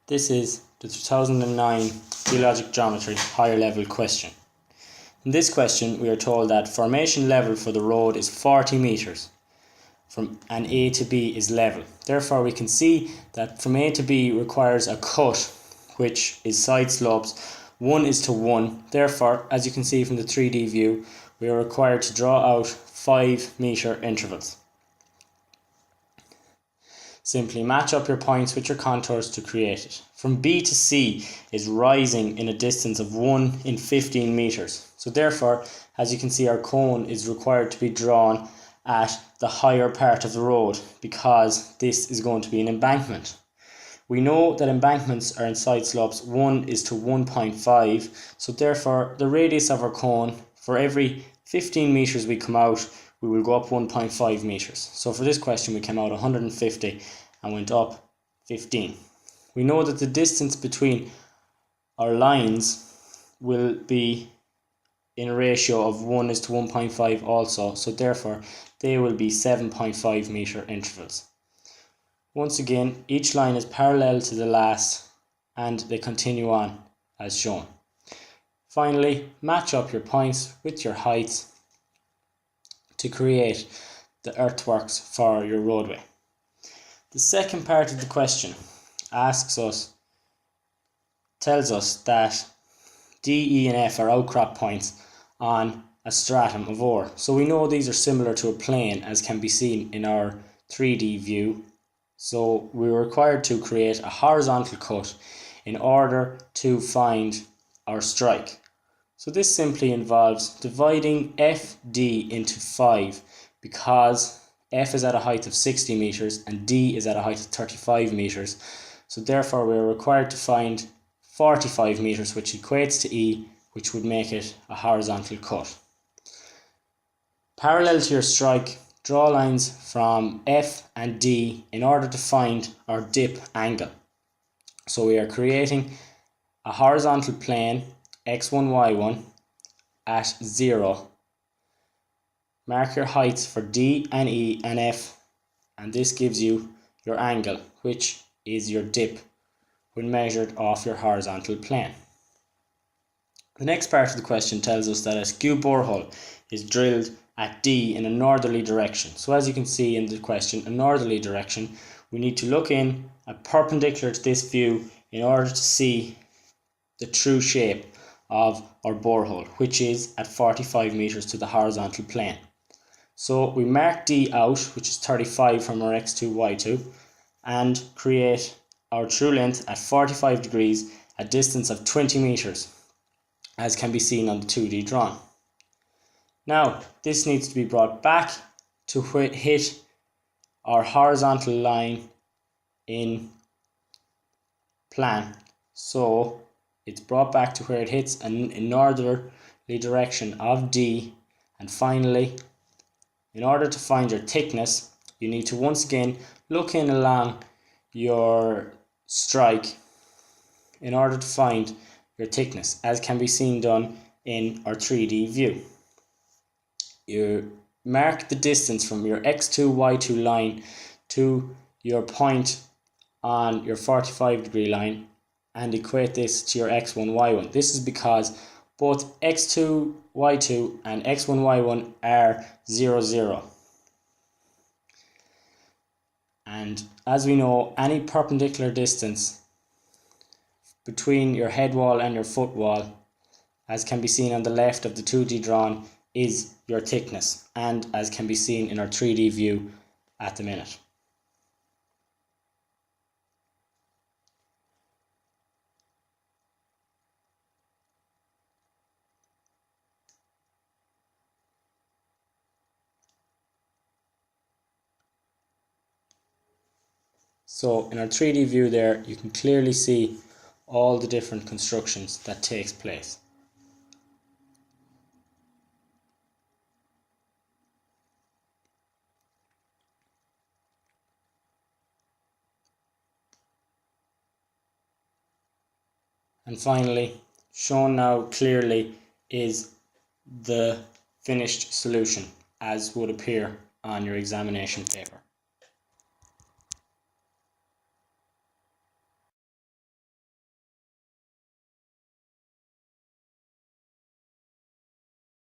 This is the 2009 Geologic Geometry higher level question. In this question we are told that formation level for the road is 40 metres and A to B is level. Therefore we can see that from A to B requires a cut which is side slopes 1:1. Therefore, as you can see from the 3D view, we are required to draw out 5 metre intervals. Simply match up your points with your contours to create it. From B to C is rising in a distance of 1 in 15 metres. So therefore, as you can see, our cone is required to be drawn at the higher part of the road because this is going to be an embankment. We know that embankments are in side slopes 1:1.5, so therefore the radius of our cone, for every 15 metres we come out, we will go up 1.5 metres. So for this question we came out 150 and went up 15. We know that the distance between our lines will be in a ratio of 1:1.5 also, so therefore they will be 7.5 metre intervals. Once again, each line is parallel to the last and they continue on as shown. Finally, match up your points with your heights to create the earthworks for your roadway. The second part of the question tells us that D, E and F are outcrop points on a stratum of ore. So we know these are similar to a plane as can be seen in our 3D view. So we're required to create a horizontal cut in order to find our strike. So this simply involves dividing FD into 5 because F is at a height of 60 metres and D is at a height of 35 metres. So therefore we're required to find 45 metres, which equates to E, which would make it a horizontal cut. Parallel to your strike, draw lines from F and D in order to find our dip angle. So we are creating a horizontal plane x1, y1 at 0. Mark your heights for D and E and F, and this gives you your angle, which is your dip when measured off your horizontal plane. The next part of the question tells us that a skew borehole is drilled at D in a northerly direction. So as you can see in the question, a northerly direction, we need to look in at perpendicular to this view in order to see the true shape of our borehole, which is at 45 metres to the horizontal plane. So we mark D out, which is 35 from our x2, y2, and create our true length at 45 degrees, a distance of 20 metres, as can be seen on the 2D drawing. Now, this needs to be brought back to hit our horizontal line in plan. So it's brought back to where it hits a northerly direction of D, and finally, in order to find your thickness, you need to once again look in along your strike in order to find your thickness, as can be seen done in our 3D view. You mark the distance from your x2, y2 line to your point on your 45 degree line and equate this to your x1, y1. This is because both x2, y2 and x1, y1 are 0, 0. And as we know, any perpendicular distance between your head wall and your foot wall, as can be seen on the left of the 2D drawn, is your thickness, and as can be seen in our 3D view at the minute. So in our 3D view there, you can clearly see all the different constructions that takes place. And finally, shown now clearly is the finished solution as would appear on your examination paper.